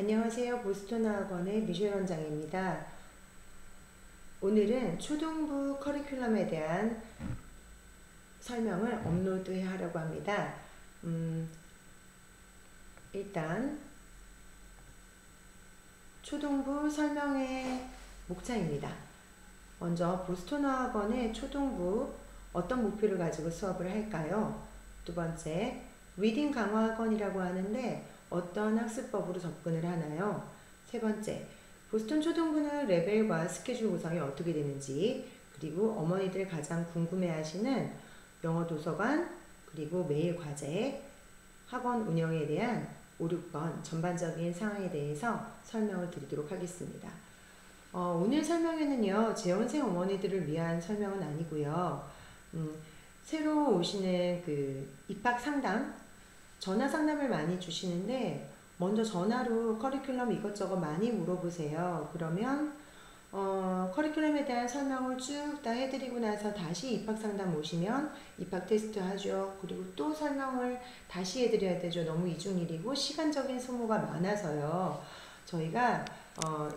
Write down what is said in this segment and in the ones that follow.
안녕하세요. 보스턴학원의 미셸 원장입니다. 오늘은 초등부 커리큘럼에 대한 설명을 업로드 하려고 합니다. 일단 초등부 설명의 목차입니다. 먼저 보스턴학원의 초등부 어떤 목표를 가지고 수업을 할까요? 두 번째, 리딩 강화 학원이라고 하는데 어떤 학습법으로 접근을 하나요? 세 번째, 보스턴 초등부는 레벨과 스케줄 구성이 어떻게 되는지, 그리고 어머니들 가장 궁금해하시는 영어 도서관, 그리고 매일 과제, 학원 운영에 대한 5, 6번 전반적인 상황에 대해서 설명을 드리도록 하겠습니다. 오늘 설명에는요, 재원생 어머니들을 위한 설명은 아니고요. 새로 오시는 입학 상담, 전화 상담을 많이 주시는데 먼저 전화로 커리큘럼 이것저것 많이 물어보세요. 그러면 커리큘럼에 대한 설명을 쭉 다 해드리고 나서 다시 입학 상담 오시면 입학 테스트 하죠. 그리고 또 설명을 다시 해드려야 되죠. 너무 이중일이고 시간적인 소모가 많아서요. 저희가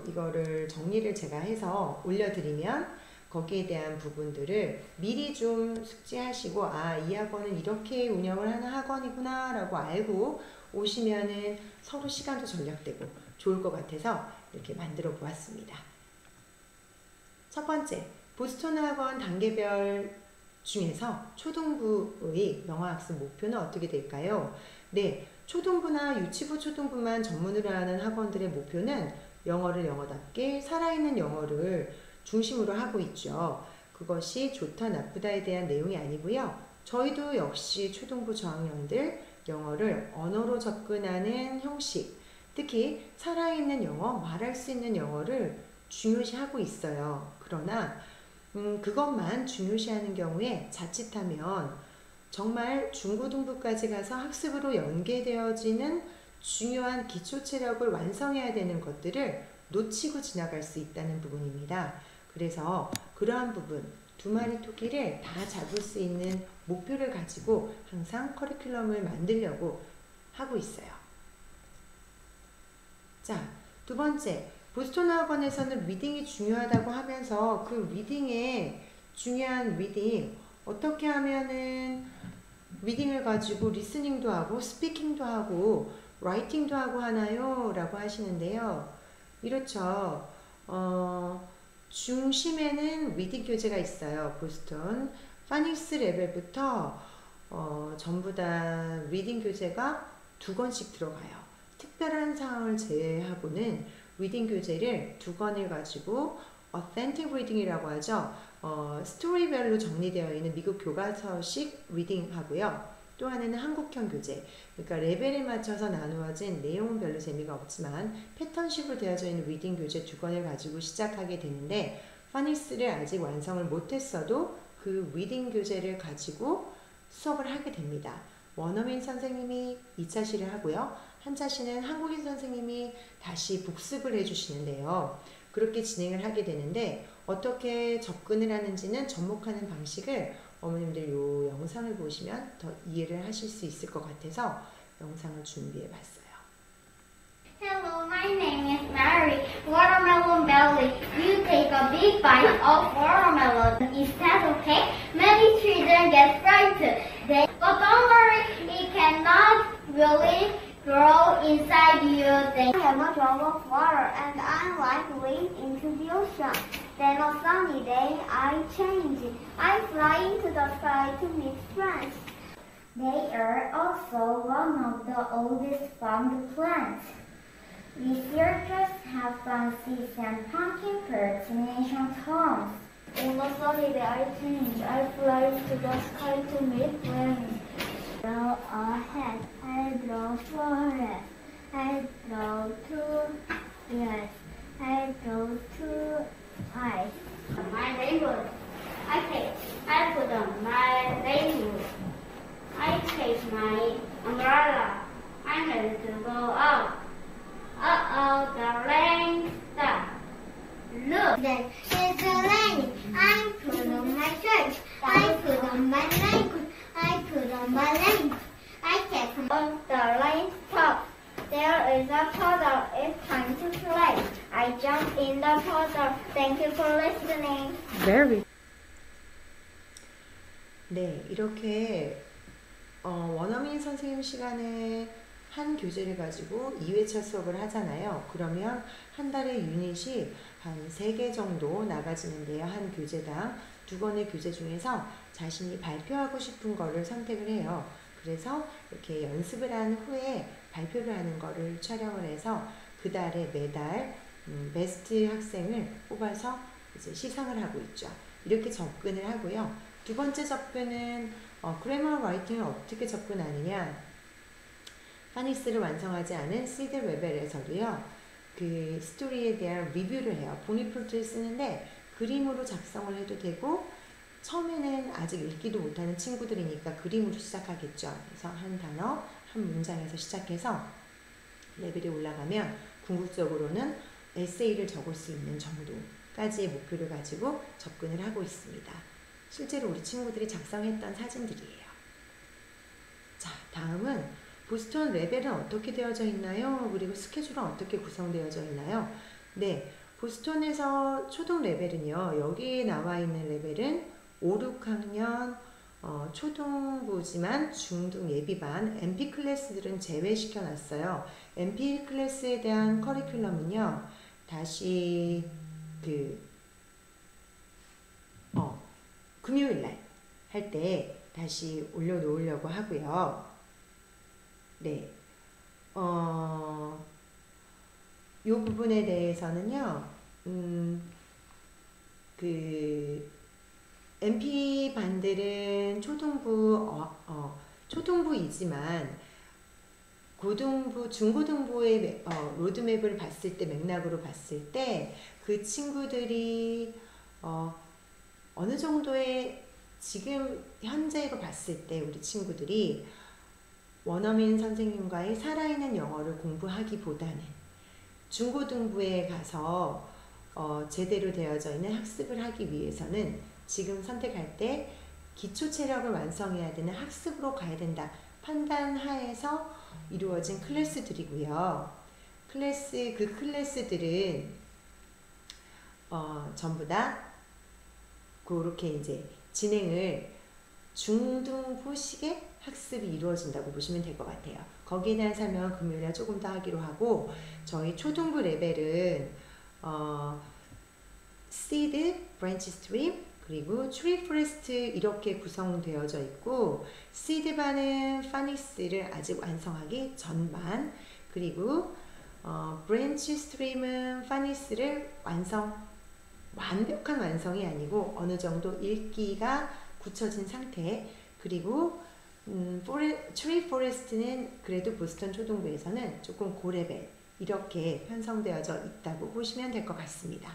이거를 정리를 제가 해서 올려드리면 거기에 대한 부분들을 미리 좀 숙지하시고, 이 학원은 이렇게 운영을 하는 학원이구나 라고 알고 오시면은 서로 시간도 절약되고 좋을 것 같아서 이렇게 만들어 보았습니다. 첫 번째, 보스턴 학원 단계별 중에서 초등부의 영어학습 목표는 어떻게 될까요? 네, 초등부나 유치부 초등부만 전문으로 하는 학원들의 목표는 영어를 영어답게 살아있는 영어를 중심으로 하고 있죠. 그것이 좋다 나쁘다에 대한 내용이 아니고요. 저희도 역시 초등부 저학년들 영어를 언어로 접근하는 형식, 특히 살아있는 영어, 말할 수 있는 영어를 중요시하고 있어요. 그러나 그것만 중요시하는 경우에 자칫하면 정말 중고등부까지 가서 학습으로 연계되어지는 중요한 기초체력을 완성해야 되는 것들을 놓치고 지나갈 수 있다는 부분입니다. 그래서 그러한 부분, 두 마리 토끼를 다 잡을 수 있는 목표를 가지고 항상 커리큘럼을 만들려고 하고 있어요. 자, 두 번째, 보스턴 학원에서는 리딩이 중요하다고 하면서 그 리딩에 중요한 리딩, 어떻게 하면은 리딩을 가지고 리스닝도 하고 스피킹도 하고 라이팅도 하고 하나요? 라고 하시는데요. 이렇죠. 중심에는 리딩 교재가 있어요. 보스턴 파닉스 레벨부터 전부 다 리딩 교재가 2권씩 들어가요. 특별한 상황을 제외하고는 리딩 교재를 2권을 가지고 어센틱 리딩이라고 하죠. 스토리별로 정리되어 있는 미국 교과서식 리딩 하고요. 또 하나는 한국형 교재, 그러니까 레벨에 맞춰서 나누어진 내용은 별로 재미가 없지만 패턴식으로 되어져 있는 리딩 교재 2권을 가지고 시작하게 되는데, 파닉스를 아직 완성을 못했어도 그 리딩 교재를 가지고 수업을 하게 됩니다. 원어민 선생님이 2차시를 하고요. 한 차시는 한국인 선생님이 다시 복습을 해주시는데요. 그렇게 진행을 하게 되는데 어떻게 접근을 하는지는 접목하는 방식을 어머님들 이 영상을 보시면 더 이해를 하실 수 있을 것 같아서 영상을 준비해 봤어요. Hello, my name is Mary. Watermelon belly. You take a big bite of watermelon. Is that okay? Many children get frightened. But don't worry, it cannot really grow inside you. I have a drop of water and I like to wade into the ocean. Then a sunny day, I change. I fly into the sky to meet friends. They are also one of the oldest found plants. Researchers have found seeds and pumpkin birds in ancient homes. On a sunny day, I change. I fly to the sky to meet friends. Draw ahead. I draw forest. I draw two ears. I draw two eyes. My neighbor. I put on my raincoat. I take my umbrella. I'm ready to go out. Uh-oh, the rain stopped. Look, then it's raining. I put on my shirt. I put on my raincoat. I put on my raincoat. I take on the rain stopped. There There is a puddle. It's time to play. I jump in the puddle. Thank you for listening. Very. 네, 이렇게 원어민 선생님 시간에 한 교재를 가지고 2회차 수업을 하잖아요. 그러면 한 달에 유닛이 한 3개 정도 나가지는데요. 한 교재당 2권의 교재 중에서 자신이 발표하고 싶은 거를 선택을 해요. 그래서 이렇게 연습을 한 후에 발표를 하는 거를 촬영을 해서 그 달에 매달 베스트 학생을 뽑아서 이제 시상을 하고 있죠. 이렇게 접근을 하고요. 두 번째 접근은 그래머 라이팅을 어떻게 접근하느냐. 파니스를 완성하지 않은 시드 레벨에서도요. 그 스토리에 대한 리뷰를 해요. 보니풀트를 쓰는데 그림으로 작성을 해도 되고 처음에는 아직 읽기도 못하는 친구들이니까 그림으로 시작하겠죠. 그래서 한 단어, 한 문장에서 시작해서 레벨이 올라가면 궁극적으로는 에세이를 적을 수 있는 정도까지의 목표를 가지고 접근을 하고 있습니다. 실제로 우리 친구들이 작성했던 사진들이에요. 자, 다음은 보스턴 레벨은 어떻게 되어져 있나요? 그리고 스케줄은 어떻게 구성되어져 있나요? 네, 보스턴에서 초등 레벨은요. 여기에 나와 있는 레벨은 5, 6학년 초등부지만 중등 예비반 MP 클래스들은 제외시켜 놨어요. MP 클래스에 대한 커리큘럼은요. 다시 금요일날 할 때 다시 올려놓으려고 하고요. 네, 이 부분에 대해서는요, MP 반들은 초등부이지만 고등부, 중고등부의 로드맵을 봤을 때, 맥락으로 봤을 때 그 친구들이 어느 정도의 지금 현재로 봤을 때 우리 친구들이 원어민 선생님과의 살아있는 영어를 공부하기보다는 중고등부에 가서 제대로 되어져 있는 학습을 하기 위해서는 지금 선택할 때 기초 체력을 완성해야 되는 학습으로 가야 된다 판단하에서 이루어진 클래스들이고요. 그 클래스들은 전부 다 그렇게 이제 진행을 중등부식의 학습이 이루어진다고 보시면 될 것 같아요. 거기에 대한 설명은 금요일에 조금 더 하기로 하고, 저희 초등부 레벨은 Seed, Branch Stream, 그리고 Tree Forest 이렇게 구성되어져 있고, Seed 반은 파니스를 아직 완성하기 전반, 그리고 Branch Stream은 파니스를 완벽한 완성이 아니고 어느 정도 읽기가 굳혀진 상태, 그리고 Tree Forest는 그래도 보스턴 초등부에서는 조금 고레벨 이렇게 편성되어져 있다고 보시면 될 것 같습니다.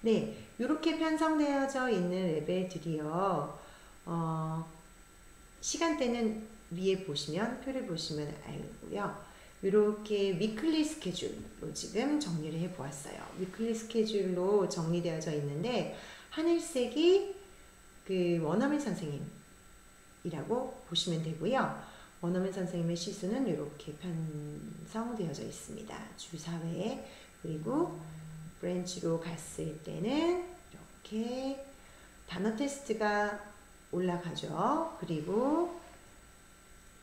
네, 이렇게 편성되어져 있는 레벨들이요. 시간대는 위에 보시면, 표를 보시면 알고요. 이렇게 위클리 스케줄로 지금 정리를 해 보았어요. 위클리 스케줄로 정리되어져 있는데, 하늘색이 그 원어민 선생님이라고 보시면 되고요. 원어민 선생님의 시수는 이렇게 편성되어져 있습니다. 주 4회. 그리고 브랜치로 갔을 때는 이렇게 단어 테스트가 올라가죠. 그리고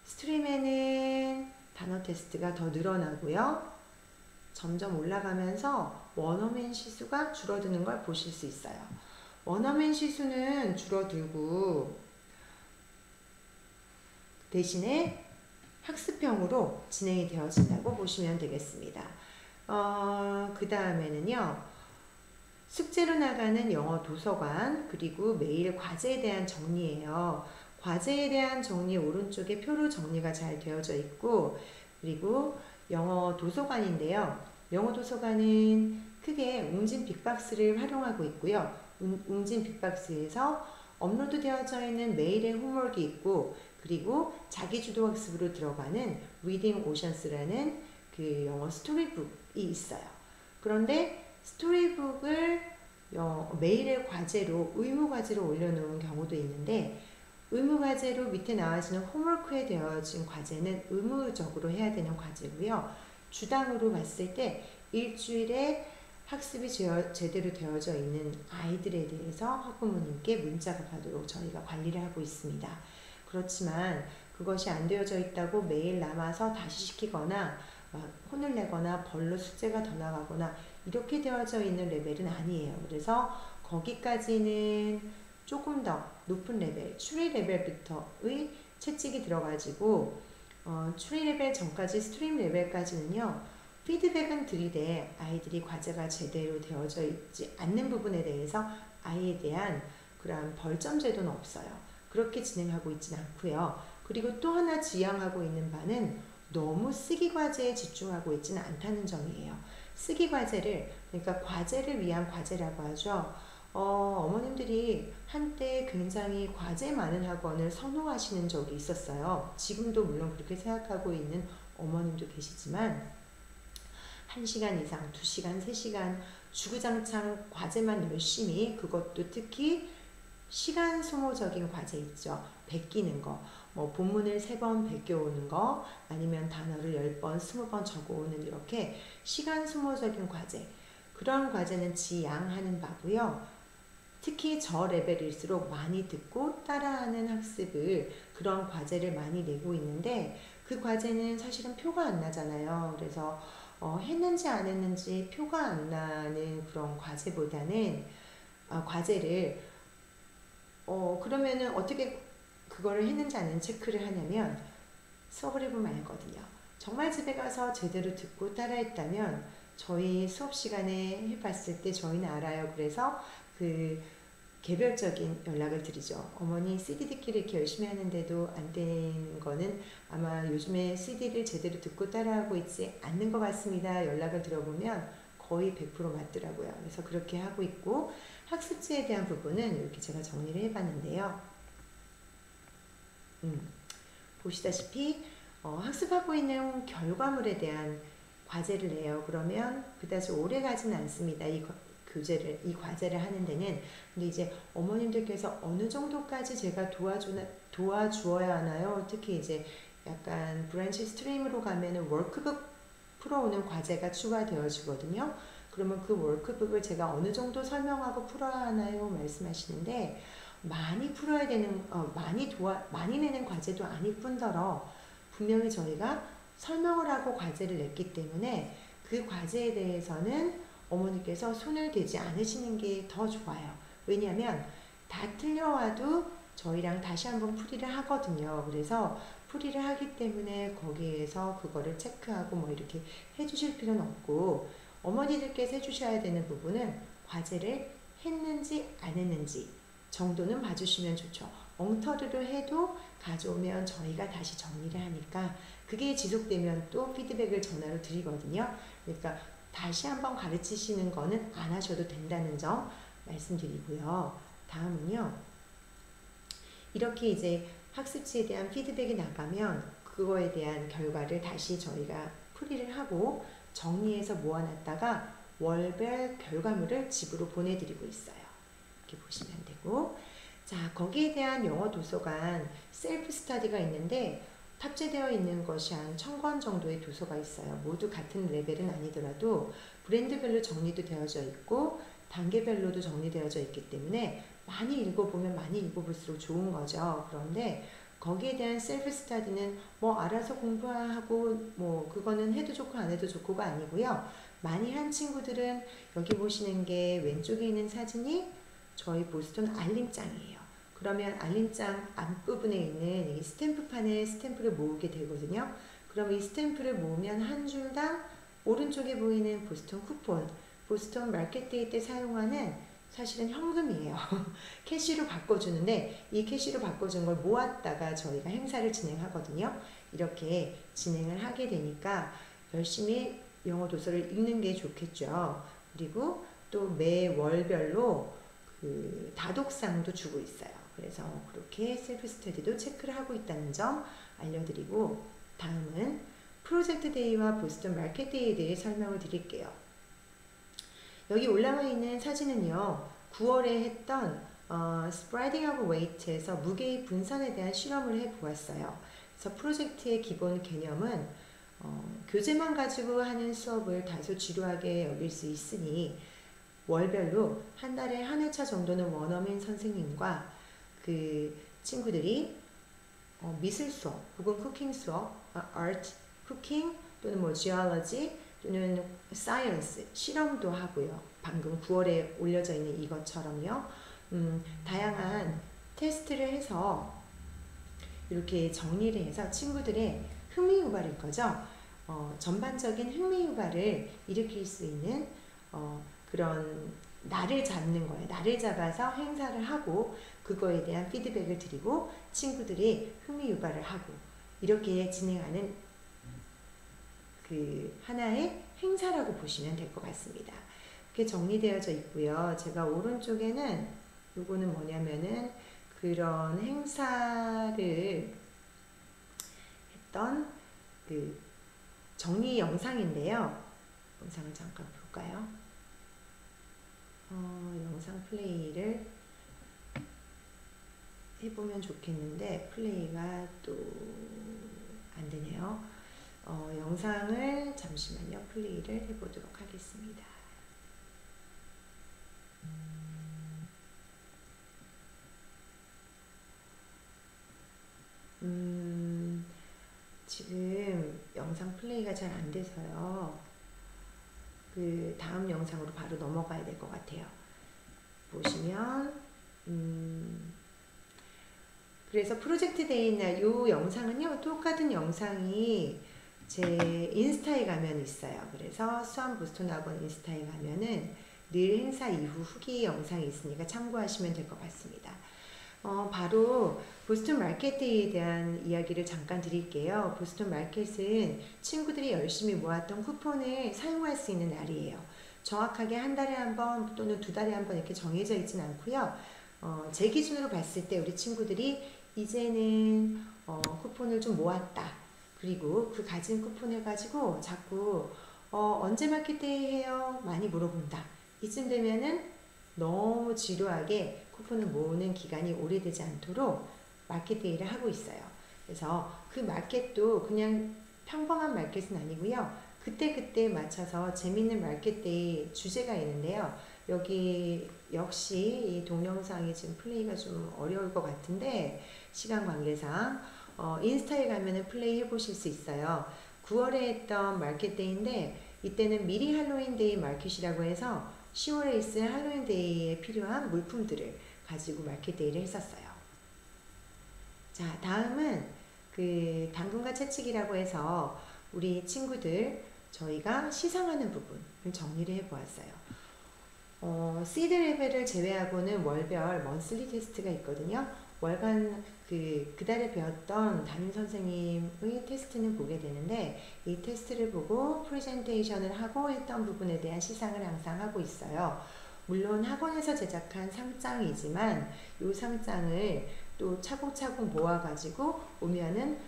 스트림에는 단어 테스트가 더 늘어나고요. 점점 올라가면서 원어민 시수가 줄어드는 걸 보실 수 있어요. 원어민 시수는 줄어들고 대신에 학습형으로 진행이 되어진다고 보시면 되겠습니다. 그 다음에는요, 숙제로 나가는 영어 도서관, 그리고 매일 과제에 대한 정리예요. 과제에 대한 정리 오른쪽에 표로 정리가 잘 되어져 있고, 그리고 영어 도서관인데요. 영어 도서관은 크게 웅진 빅박스를 활용하고 있고요. 웅진 빅박스에서 업로드 되어져 있는 메일의 홈워크가 있고, 그리고 자기주도 학습으로 들어가는 리딩 오션스라는 그 영어 스토리북이 있어요. 그런데 스토리북을 메일의 과제로, 의무 과제로 올려놓은 경우도 있는데, 의무 과제로 밑에 나와지는 홈워크에 되어진 과제는 의무적으로 해야 되는 과제고요. 주당으로 봤을 때 일주일에 학습이 제대로 되어져 있는 아이들에 대해서 학부모님께 문자가 가도록 저희가 관리를 하고 있습니다. 그렇지만 그것이 안 되어져 있다고 매일 남아서 다시 시키거나 혼을 내거나 벌로 숙제가 더 나가거나 이렇게 되어져 있는 레벨은 아니에요. 그래서 거기까지는 조금 더 높은 레벨, 추리 레벨부터의 채찍이 들어가지고 추리 레벨 전까지 스트림 레벨까지는요. 피드백은 들이대 아이들이 과제가 제대로 되어져 있지 않는 부분에 대해서 아이에 대한 그러한 벌점 제도는 없어요. 그렇게 진행하고 있진 않고요. 그리고 또 하나 지향하고 있는 바는 너무 쓰기 과제에 집중하고 있지는 않다는 점이에요. 쓰기 과제를, 그러니까 과제를 위한 과제라고 하죠. 어머님들이 한때 굉장히 과제 많은 학원을 선호하시는 적이 있었어요. 지금도 물론 그렇게 생각하고 있는 어머님도 계시지만 1시간 이상, 2시간, 3시간 주구장창 과제만 열심히, 그것도 특히 시간 소모적인 과제 있죠. 베끼는 거, 뭐 본문을 3번 베껴오는 거, 아니면 단어를 10번, 20번 적어오는 이렇게 시간 소모적인 과제, 그런 과제는 지양하는 바고요. 특히 저 레벨일수록 많이 듣고 따라하는 학습을, 그런 과제를 많이 내고 있는데 그 과제는 사실은 표가 안 나잖아요. 그래서 했는지 안 했는지 표가 안 나는 그런 과제보다는 과제를 그러면은 어떻게 그거를 했는지 안 했는지 체크를 하냐면 수업을 해보면 알거든요. 정말 집에 가서 제대로 듣고 따라했다면 저희 수업 시간에 해봤을 때 저희는 알아요. 그래서 그 개별적인 연락을 드리죠. 어머니 CD 듣기를 이렇게 열심히 하는데도 안 되는 거는 아마 요즘에 CD를 제대로 듣고 따라하고 있지 않는 것 같습니다. 연락을 들어보면 거의 100% 맞더라고요. 그래서 그렇게 하고 있고, 학습지에 대한 부분은 이렇게 제가 정리를 해봤는데요. 보시다시피 학습하고 있는 결과물에 대한 과제를 내요. 그러면 그다지 오래 가지는 않습니다. 이 과제를 하는 데는. 근데 이제 어머님들께서 어느 정도까지 제가 도와주어야 하나요? 특히 이제 약간 브랜치 스트림으로 가면은 워크북 풀어오는 과제가 추가되어지거든요. 그러면 그 워크북을 제가 어느 정도 설명하고 풀어야 하나요? 말씀하시는데, 많이 풀어야 되는, 많이 내는 과제도 아닐 뿐더러 분명히 저희가 설명을 하고 과제를 냈기 때문에 그 과제에 대해서는 어머니께서 손을 대지 않으시는 게 더 좋아요. 왜냐하면 다 틀려와도 저희랑 다시 한번 풀이를 하거든요. 그래서 풀이를 하기 때문에 거기에서 그거를 체크하고 뭐 이렇게 해주실 필요는 없고, 어머니들께서 해주셔야 되는 부분은 과제를 했는지 안 했는지 정도는 봐주시면 좋죠. 엉터리를 해도 가져오면 저희가 다시 정리를 하니까 그게 지속되면 또 피드백을 전화로 드리거든요. 그러니까 다시 한번 가르치시는 거는 안 하셔도 된다는 점 말씀드리고요. 다음은요. 이렇게 이제 학습지에 대한 피드백이 나가면 그거에 대한 결과를 다시 저희가 풀이를 하고 정리해서 모아놨다가 월별 결과물을 집으로 보내드리고 있어요. 이렇게 보시면 되고, 자, 거기에 대한 영어 도서관 셀프 스터디가 있는데 탑재되어 있는 것이 한 1000권 정도의 도서가 있어요. 모두 같은 레벨은 아니더라도 브랜드별로 정리도 되어져 있고 단계별로도 정리되어져 있기 때문에 많이 읽어보면 많이 읽어볼수록 좋은 거죠. 그런데 거기에 대한 셀프 스터디는 뭐 알아서 공부하고 뭐 그거는 해도 좋고 안 해도 좋고가 아니고요. 많이 한 친구들은 여기 보시는 게 왼쪽에 있는 사진이 저희 보스턴 알림장이에요. 그러면 알림장 앞부분에 있는 이 스탬프판에 스탬프를 모으게 되거든요. 그럼 이 스탬프를 모으면 한 줄당 오른쪽에 보이는 보스턴 쿠폰, 보스턴 마켓데이 때 사용하는 사실은 현금이에요. 캐시로 바꿔주는데 이 캐시로 바꿔준 걸 모았다가 저희가 행사를 진행하거든요. 이렇게 진행을 하게 되니까 열심히 영어 도서를 읽는 게 좋겠죠. 그리고 또 매 월별로 그 다독상도 주고 있어요. 그래서 그렇게 셀프 스터디도 체크를 하고 있다는 점 알려드리고, 다음은 프로젝트 데이와 보스턴 마켓 데이에 대해 설명을 드릴게요. 여기 올라와 있는 사진은요, 9월에 했던 Spreading of Weight에서 무게의 분산에 대한 실험을 해보았어요. 그래서 프로젝트의 기본 개념은 교재만 가지고 하는 수업을 다소 지루하게 여길 수 있으니 월별로 한 달에 한 회차 정도는 원어민 선생님과 그 친구들이 미술 수업 혹은 쿠킹 수업, art, 쿠킹 또는 뭐 geology 또는 science 실험도 하고요. 방금 9월에 올려져 있는 이것처럼요. 다양한 테스트를 해서 이렇게 정리를 해서 친구들의 흥미 유발일 거죠. 전반적인 흥미 유발을 일으킬 수 있는 그런 날을 잡는 거예요. 날을 잡아서 행사를 하고 그거에 대한 피드백을 드리고 친구들이 흥미 유발을 하고 이렇게 진행하는 그 하나의 행사라고 보시면 될 것 같습니다. 이렇게 정리되어져 있고요. 제가 오른쪽에는 요거는 뭐냐면은 그런 행사를 했던 그 정리 영상인데요. 영상을 잠깐 볼까요? 영상 플레이를 해보면 좋겠는데 플레이가 또 안 되네요. 영상을 잠시만요. 플레이를 해보도록 하겠습니다. 지금 영상 플레이가 잘 안 돼서요. 그 다음 영상으로 바로 넘어가야 될 것 같아요. 보시면 그래서 프로젝트 데이 날 요 영상은요 똑같은 영상이 제 인스타에 가면 있어요. 그래서 수원 보스턴 학원 인스타에 가면은 늘 행사 이후 후기 영상이 있으니까 참고하시면 될 것 같습니다. 바로 보스턴 마켓데이에 대한 이야기를 잠깐 드릴게요. 보스턴 마켓은 친구들이 열심히 모았던 쿠폰을 사용할 수 있는 날이에요. 정확하게 한 달에 한 번 또는 두 달에 한 번 이렇게 정해져 있진 않고요. 제 기준으로 봤을 때 우리 친구들이 이제는 쿠폰을 좀 모았다. 그리고 그 가진 쿠폰을 가지고 자꾸 언제 마켓데이 해요? 많이 물어본다. 이쯤 되면은 너무 지루하게 쿠폰을 모으는 기간이 오래되지 않도록 마켓데이를 하고 있어요. 그래서 그 마켓도 그냥 평범한 마켓은 아니고요. 그때그때 맞춰서 재밌는 마켓데이 주제가 있는데요. 여기 역시 이 동영상이 지금 플레이가 좀 어려울 것 같은데 시간 관계상 인스타에 가면은 플레이 해보실 수 있어요. 9월에 했던 마켓데이인데 이때는 미리 할로윈데이 마켓이라고 해서 10월에 있을 할로윈데이에 필요한 물품들을 가지고 마켓데이를 했었어요. 자, 다음은 그 당근과 채찍이라고 해서 우리 친구들 저희가 시상하는 부분을 정리를 해보았어요. 시드 레벨을 제외하고는 월별 먼슬리 테스트가 있거든요. 월간 그 달에 배웠던 담임 선생님의 테스트는 보게 되는데 이 테스트를 보고 프레젠테이션을 하고 했던 부분에 대한 시상을 항상 하고 있어요. 물론 학원에서 제작한 상장이지만 이 상장을 또 차곡차곡 모아가지고 오면은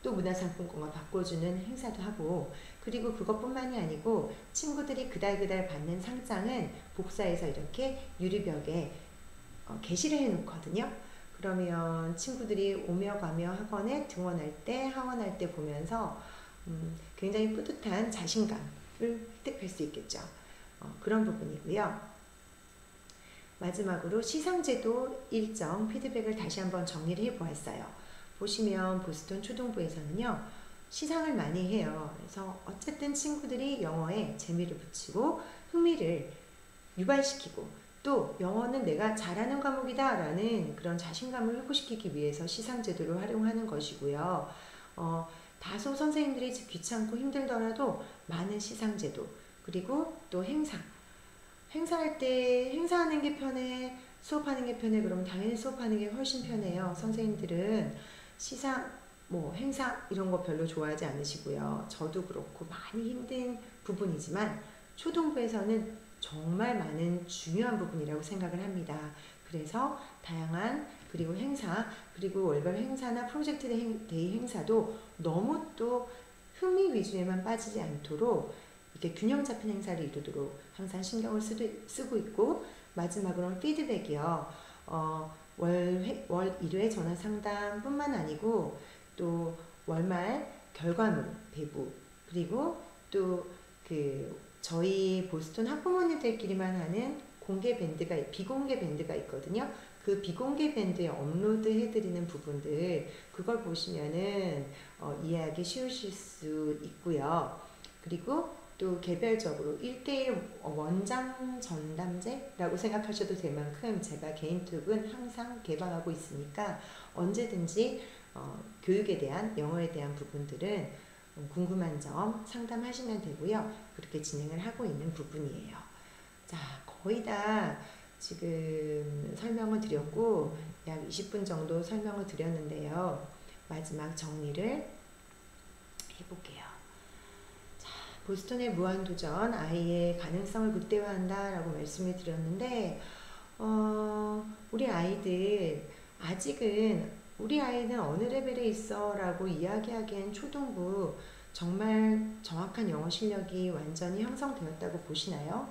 또 문화상품권과 바꿔주는 행사도 하고 그리고 그것뿐만이 아니고 친구들이 그달 받는 상장은 복사해서 이렇게 유리벽에 게시를 해 놓거든요. 그러면 친구들이 오며 가며 학원에 등원할 때 하원할 때 보면서 굉장히 뿌듯한 자신감을 획득할 수 있겠죠. 그런 부분이고요. 마지막으로 시상제도 일정 피드백을 다시 한번 정리를 해 보았어요. 보시면 보스턴 초등부에서는요 시상을 많이 해요. 그래서 어쨌든 친구들이 영어에 재미를 붙이고 흥미를 유발시키고 또 영어는 내가 잘하는 과목이다 라는 그런 자신감을 회복시키기 위해서 시상제도를 활용하는 것이고요. 다소 선생님들이 귀찮고 힘들더라도 많은 시상제도 그리고 또 행사할 때 행사하는 게 편해 수업하는 게 편해 그럼 당연히 수업하는 게 훨씬 편해요. 선생님들은 시상 행사 이런 거 별로 좋아하지 않으시고요. 저도 그렇고 많이 힘든 부분이지만 초등부에서는 정말 많은 중요한 부분이라고 생각을 합니다. 그래서 다양한 그리고 행사 그리고 월별 행사나 프로젝트 데이 행사도 너무 또 흥미 위주에만 빠지지 않도록 이렇게 균형 잡힌 행사를 이루도록 항상 신경을 쓰고 있고 마지막으로는 피드백이요. 월 1회 전화 상담뿐만 아니고 또 월말 결과물 배부 그리고 또 저희 보스턴 학부모님들끼리만 하는 비공개 밴드가 있거든요. 그 비공개 밴드에 업로드 해드리는 부분들, 그걸 보시면은 이해하기 쉬우실 수 있고요. 그리고 또 개별적으로 1대1 원장 전담제라고 생각하셔도 될 만큼 제가 개인톡은 항상 개방하고 있으니까 언제든지 교육에 대한, 영어에 대한 부분들은 궁금한 점 상담하시면 되고요. 그렇게 진행을 하고 있는 부분이에요. 자, 거의 다 지금 설명을 드렸고 약 20분 정도 설명을 드렸는데요. 마지막 정리를 해볼게요. 자, 보스턴의 무한도전, 아이의 가능성을 극대화한다 라고 말씀을 드렸는데 우리 아이들 아직은 우리 아이는 어느 레벨에 있어 라고 이야기하기엔 초등부 정말 정확한 영어 실력이 완전히 형성되었다고 보시나요?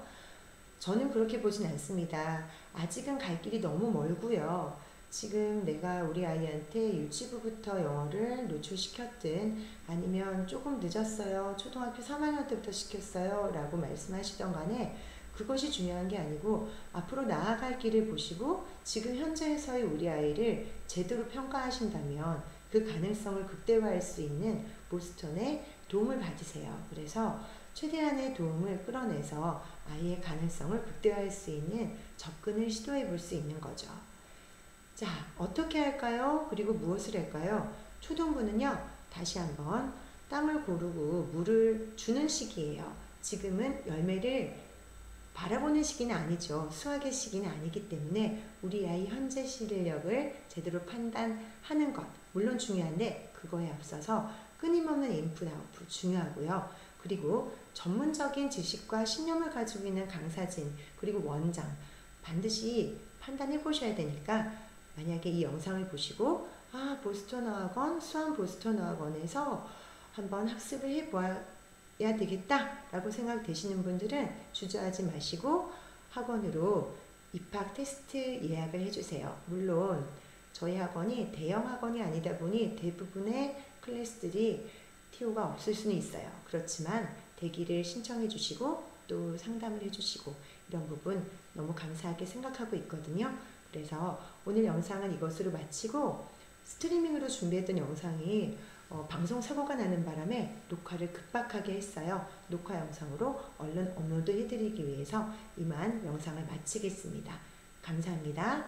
저는 그렇게 보진 않습니다. 아직은 갈 길이 너무 멀고요. 지금 내가 우리 아이한테 유치부부터 영어를 노출시켰든 아니면 조금 늦었어요, 초등학교 3학년 때부터 시켰어요 라고 말씀하시던 간에 그것이 중요한 게 아니고 앞으로 나아갈 길을 보시고 지금 현재에서의 우리 아이를 제대로 평가하신다면 그 가능성을 극대화할 수 있는 보스턴의 도움을 받으세요. 그래서 최대한의 도움을 끌어내서 아이의 가능성을 극대화할 수 있는 접근을 시도해 볼 수 있는 거죠. 자, 어떻게 할까요? 그리고 무엇을 할까요? 초등부는요, 다시 한번 땅을 고르고 물을 주는 시기예요. 지금은 열매를 바라보는 시기는 아니죠. 수확의 시기는 아니기 때문에 우리 아이 현재 실력을 제대로 판단하는 것 물론 중요한데 그거에 앞서서 끊임없는 인풋 아웃풋 중요하고요. 그리고 전문적인 지식과 신념을 가지고 있는 강사진 그리고 원장 반드시 판단해 보셔야 되니까 만약에 이 영상을 보시고 보스턴 어학원, 수원 보스턴 어학원에서 한번 학습을 해보아야 되겠다 라고 생각되시는 분들은 주저하지 마시고 학원으로 입학 테스트 예약을 해주세요. 물론 저희 학원이 대형 학원이 아니다 보니 대부분의 클래스들이 TO가 없을 수는 있어요. 그렇지만 대기를 신청해 주시고 또 상담을 해 주시고 이런 부분 너무 감사하게 생각하고 있거든요. 그래서 오늘 영상은 이것으로 마치고 스트리밍으로 준비했던 영상이 방송 사고가 나는 바람에 녹화를 급박하게 했어요. 녹화 영상으로 얼른 업로드 해드리기 위해서 이만 영상을 마치겠습니다. 감사합니다.